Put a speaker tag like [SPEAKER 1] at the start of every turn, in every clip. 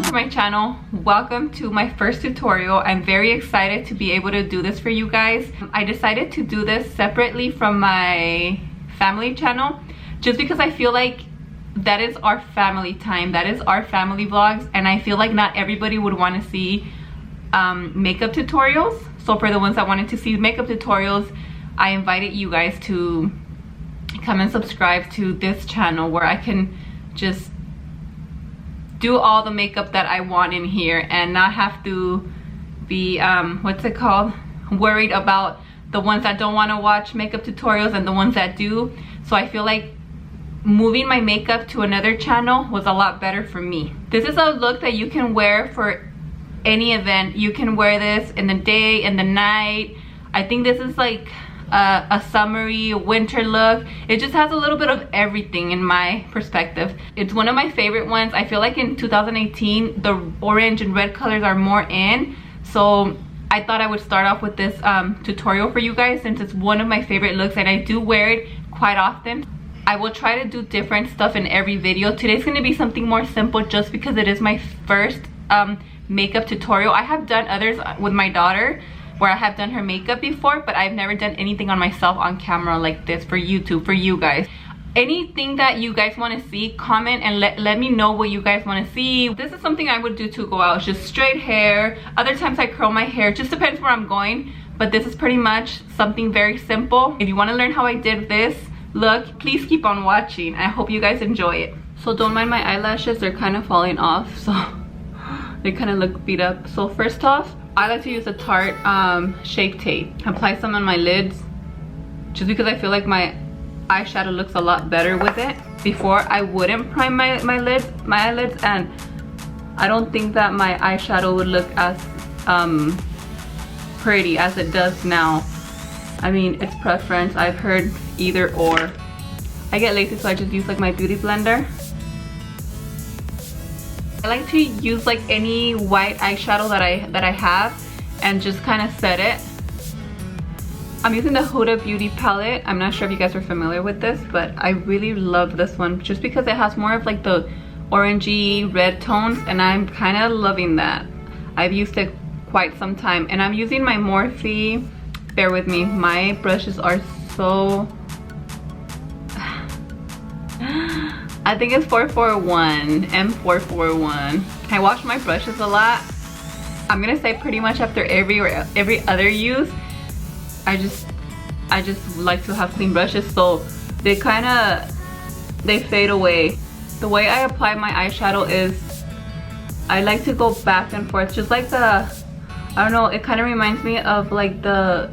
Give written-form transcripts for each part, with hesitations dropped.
[SPEAKER 1] to my channel. Welcome to my first tutorial. I'm very excited to be able to do this for you guys. I decided to do this separately from my family channel just because I feel like that is our family time, that is our family vlogs, and I feel like not everybody would want to see makeup tutorials. So for the ones that wanted to see makeup tutorials, I invited you guys to come and subscribe to this channel where I can just do all the makeup that I want in here and not have to be what's it called, worried about the ones that don't want to watch makeup tutorials and the ones that do. So I feel like moving my makeup to another channel was a lot better for me. This is a look that you can wear for any event. You can wear this in the day, in the night. I think this is like a summery winter look. It just has a little bit of everything in my perspective. It's one of my favorite ones. I feel like in 2018 the orange and red colors are more in, so I thought I would start off with this tutorial for you guys since it's one of my favorite looks and I do wear it quite often. I will try to do different stuff in every video. Today's going to be something more simple just because it is my first makeup tutorial. I have done others with my daughter where I have done her makeup before, but I've never done anything on myself on camera like this for YouTube, for you guys. Anything that you guys want to see, comment and let me know what you guys want to see. This is something I would do to go out, just straight hair. Other times I curl my hair, just depends where I'm going, but this is pretty much something very simple. If you want to learn how I did this look, please keep on watching. I hope you guys enjoy it. So don't mind my eyelashes, they're kind of falling off, so they kind of look beat up. So first off, I like to use a Tarte Shape Tape. Apply some on my lids just because I feel like my eyeshadow looks a lot better with it. Before I wouldn't prime my eyelids, and I don't think that my eyeshadow would look as pretty as it does now. I mean, it's preference. I've heard either or. I get lazy, so I just use like my beauty blender. I like to use like any white eyeshadow that I have and just kind of set it. I'm using the Huda Beauty palette. I'm not sure if you guys are familiar with this, but I really love this one just because it has more of like the orangey red tones, and I'm kind of loving that. I've used it quite some time, and I'm using my Morphe. Bear with me, my brushes are so I think it's 441, M441. I wash my brushes a lot. I'm gonna say pretty much after every other use. I just like to have clean brushes, so they fade away. The way I apply my eyeshadow is I like to go back and forth, just like I don't know, it kind of reminds me of like the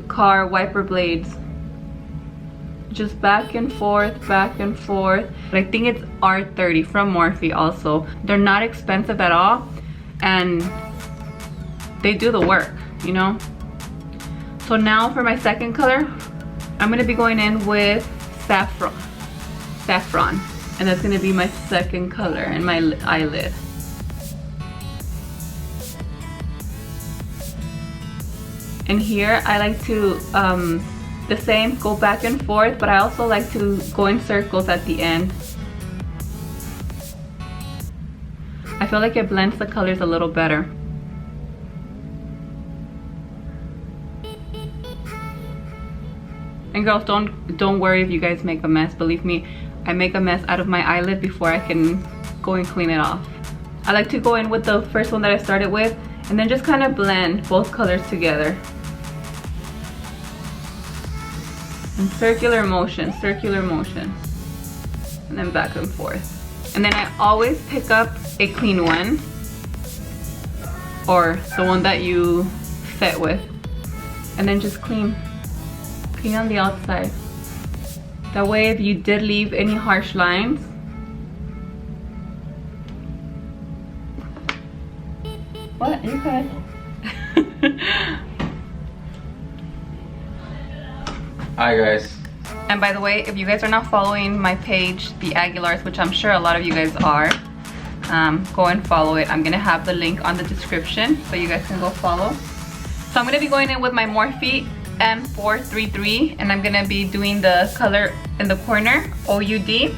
[SPEAKER 1] car wiper blades. Just back and forth, back and forth. But I think it's R30 from Morphe also. They're not expensive at all, and they do the work, you know? So now for my second color, I'm gonna be going in with Saffron. And that's gonna be my second color in my eyelid. And here I like to the same, go back and forth, but I also like to go in circles at the end. I feel like it blends the colors a little better. And girls, don't worry if you guys make a mess. Believe me, I make a mess out of my eyelid before I can go and clean it off. I like to go in with the first one that I started with and then just kind of blend both colors together. And circular motion, and then back and forth. And then I always pick up a clean one, or the one that you set with, and then just clean on the outside. That way, if you did leave any harsh lines, what? You're good.
[SPEAKER 2] Hi guys.
[SPEAKER 1] And by the way, if you guys are not following my page, The Aguilars, which I'm sure a lot of you guys are, go and follow it. I'm gonna have the link on the description so you guys can go follow. So I'm gonna be going in with my Morphe M433, and I'm gonna be doing the color in the corner, OUD,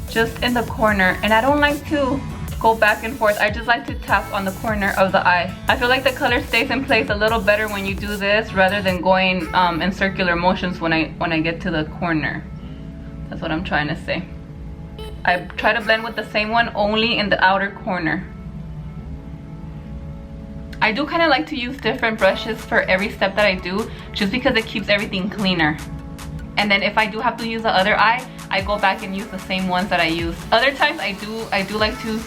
[SPEAKER 1] just in the corner. And I don't like to go back and forth. I just like to tap on the corner of the eye. I feel like the color stays in place a little better when you do this rather than going in circular motions when I get to the corner. That's what I'm trying to say. I try to blend with the same one only in the outer corner. I do kind of like to use different brushes for every step that I do, just because it keeps everything cleaner. And then if I do have to use the other eye, I go back and use the same ones that I use. Other times I do like to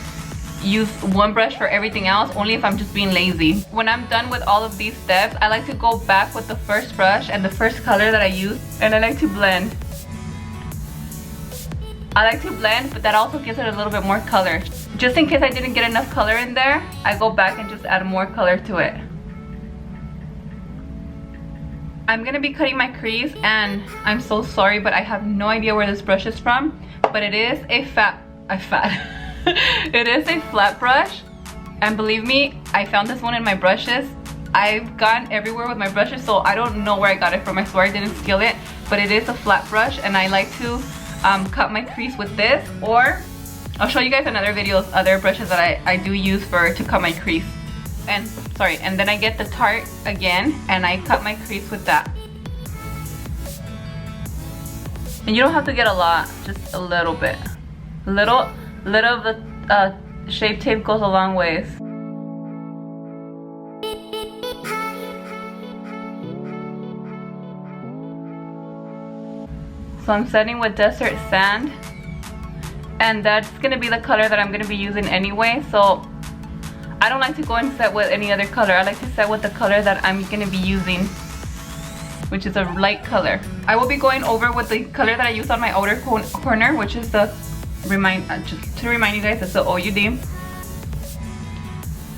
[SPEAKER 1] use one brush for everything else, only if I'm just being lazy. When I'm done with all of these steps, I like to go back with the first brush and the first color that I use, and I like to blend. I like to blend, but that also gives it a little bit more color. Just in case I didn't get enough color in there, I go back and just add more color to it. I'm gonna be cutting my crease, and I'm so sorry, but I have no idea where this brush is from, but it is a it is a flat brush, and believe me, I found this one in my brushes. I've gone everywhere with my brushes, so I don't know where I got it from. I swear I didn't steal it, but it is a flat brush, and I like to cut my crease with this, or I'll show you guys another video of other brushes that I do use to cut my crease. And sorry, and then I get the Tarte again and I cut my crease with that. And you don't have to get a lot, just a little bit. Little of the Shape Tape goes a long ways. So I'm setting with Desert Sand, and that's gonna be the color that I'm gonna be using anyway, so I don't like to go and set with any other color. I like to set with the color that I'm gonna be using, which is a light color. I will be going over with the color that I use on my outer corner, which is the, just to remind you guys, it's the OUD.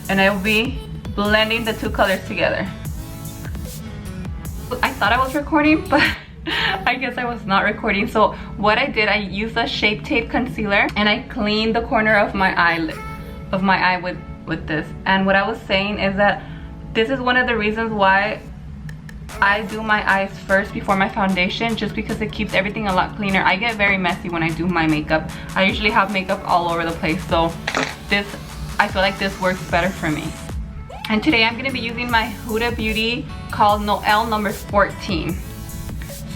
[SPEAKER 1] And I will be blending the two colors together. I thought I was recording, but I guess I was not recording. So what I did, I used a Shape Tape concealer and I cleaned the corner of my eye with this. And what I was saying is that this is one of the reasons why I do my eyes first before my foundation, just because it keeps everything a lot cleaner. I get very messy when I do my makeup. I usually have makeup all over the place, so I feel like this works better for me. And today I'm going to be using my Huda Beauty called Noelle number 14.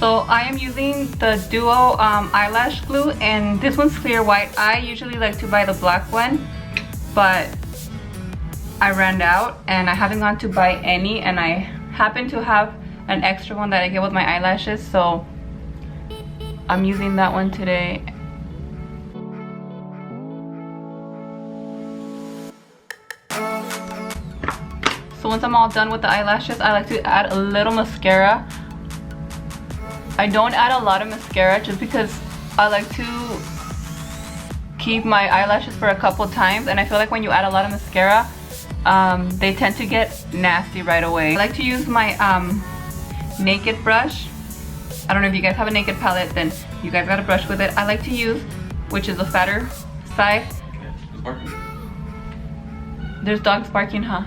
[SPEAKER 1] So I am using the Duo eyelash glue, and this one's clear white. I usually like to buy the black one, but I ran out and I haven't gone to buy any, and I happen to have an extra one that I get with my eyelashes, so I'm using that one today. So once I'm all done with the eyelashes, I like to add a little mascara. I don't add a lot of mascara just because I like to keep my eyelashes for a couple times, and I feel like when you add a lot of mascara, they tend to get nasty right away. I like to use my Naked brush. I don't know if you guys have a Naked palette, then you guys got a brush with it. I like to use, which is the fatter side. There's dogs barking, huh?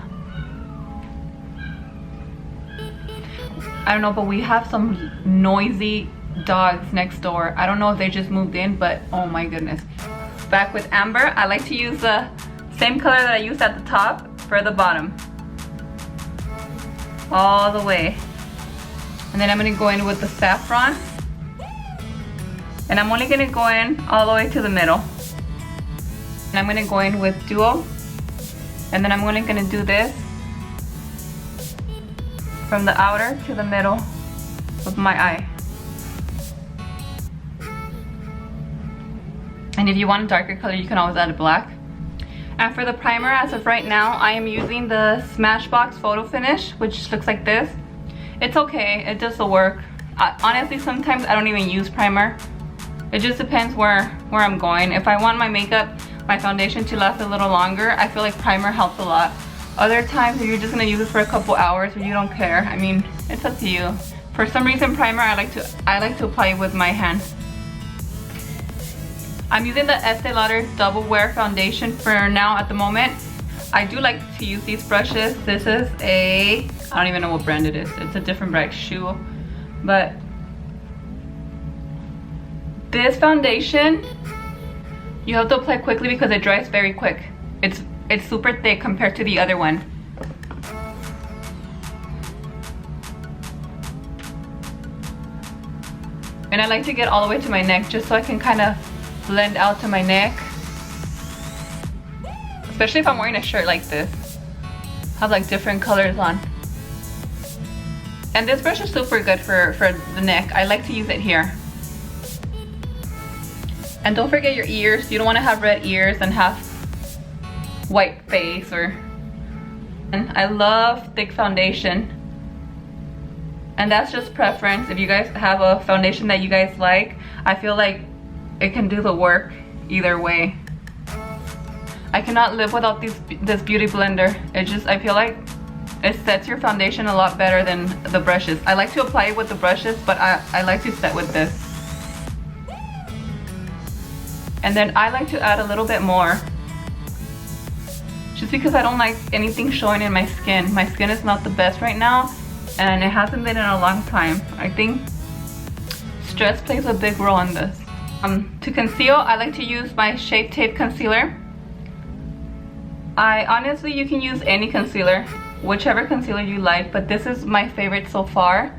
[SPEAKER 1] I don't know, but we have some noisy dogs next door. I don't know if they just moved in, but oh my goodness. Back with Amber, I like to use the same color that I used at the top for the bottom. All the way. And then I'm gonna go in with the Saffron. And I'm only gonna go in all the way to the middle. And I'm gonna go in with Duo. And then I'm only gonna do this from the outer to the middle of my eye. And if you want a darker color, you can always add a black. And for the primer, as of right now, I am using the Smashbox Photo Finish, which looks like this. It's okay, it does the work. Honestly, sometimes I don't even use primer. It just depends where I'm going. If I want my makeup, my foundation to last a little longer, I feel like primer helps a lot. Other times, if you're just gonna use it for a couple hours or you don't care, I mean, it's up to you. For some reason, primer, I like to apply it with my hands. I'm using the Estee Lauder Double Wear Foundation for now at the moment. I do like to use these brushes. This is I don't even know what brand it is. It's a different brand, shoe. But this foundation, you have to apply quickly because it dries very quick. It's super thick compared to the other one. And I like to get all the way to my neck just so I can kind of blend out to my neck. Especially if I'm wearing a shirt like this. Have like different colors on. And this brush is super good for the neck. I like to use it here. And don't forget your ears. You don't want to have red ears and have white face or... And I love thick foundation. And that's just preference. If you guys have a foundation that you guys like, I feel like it can do the work either way. I cannot live without this beauty blender. I feel like it sets your foundation a lot better than the brushes. I like to apply it with the brushes, but I like to set with this. And then I like to add a little bit more. Just because I don't like anything showing in my skin. My skin is not the best right now. And it hasn't been in a long time. I think stress plays a big role in this. To conceal, I like to use my Shape Tape concealer. Honestly, you can use any concealer, whichever concealer you like, but this is my favorite so far.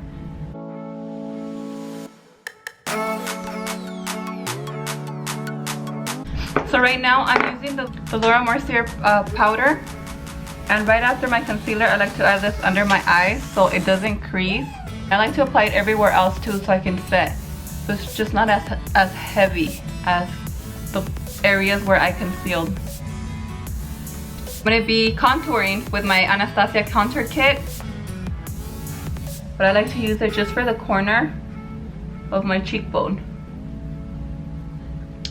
[SPEAKER 1] So right now I'm using the Laura Mercier powder. And right after my concealer, I like to add this under my eyes so it doesn't crease. I like to apply it everywhere else too so I can set. So it's just not as heavy as the areas where I concealed. I'm going to be contouring with my Anastasia contour kit. But I like to use it just for the corner of my cheekbone.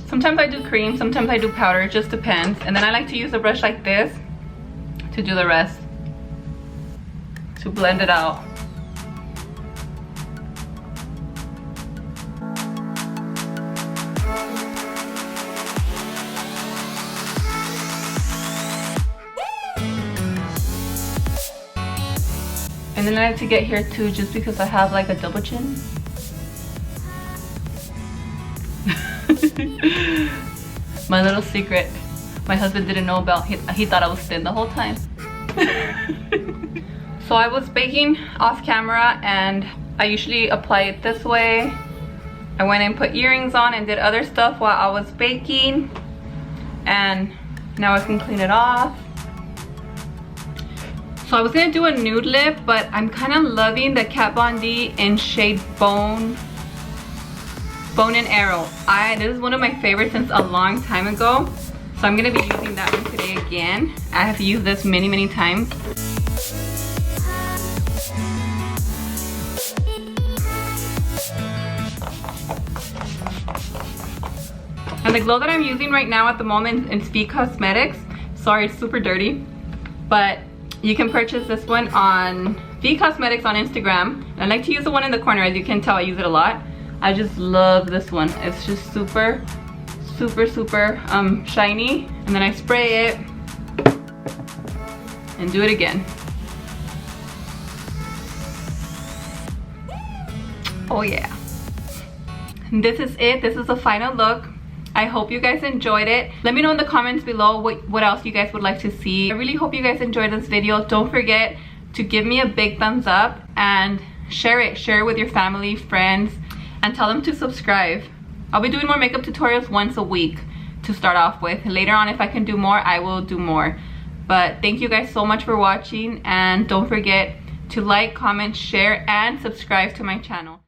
[SPEAKER 1] Sometimes I do cream, sometimes I do powder, it just depends. And then I like to use a brush like this to do the rest, to blend it out. And then I like to get here too, just because I have like a double chin. My little secret. My husband didn't know about. He thought I was thin the whole time. So I was baking off camera and I usually apply it this way. I went and put earrings on and did other stuff while I was baking. And now I can clean it off. So I was gonna do a nude lip, but I'm kind of loving the Kat Von D in shade Bone and Arrow. This is one of my favorites since a long time ago. So I'm going to be using that one today again. I have used this many times. And the glow that I'm using right now at the moment is V Cosmetics. Sorry, it's super dirty. But you can purchase this one on V Cosmetics on Instagram. I like to use the one in the corner. As you can tell, I use it a lot. I just love this one. It's just super shiny. And then I spray it and do it again. Oh yeah. And this is it. This is the final look. I hope you guys enjoyed it. Let me know in the comments below what else you guys would like to see. I really hope you guys enjoyed this video. Don't forget to give me a big thumbs up and share it with your family, friends, and tell them to subscribe. I'll be doing more makeup tutorials once a week to start off with. Later on, if I can do more, I will do more. But thank you guys so much for watching, and don't forget to like, comment, share, and subscribe to my channel.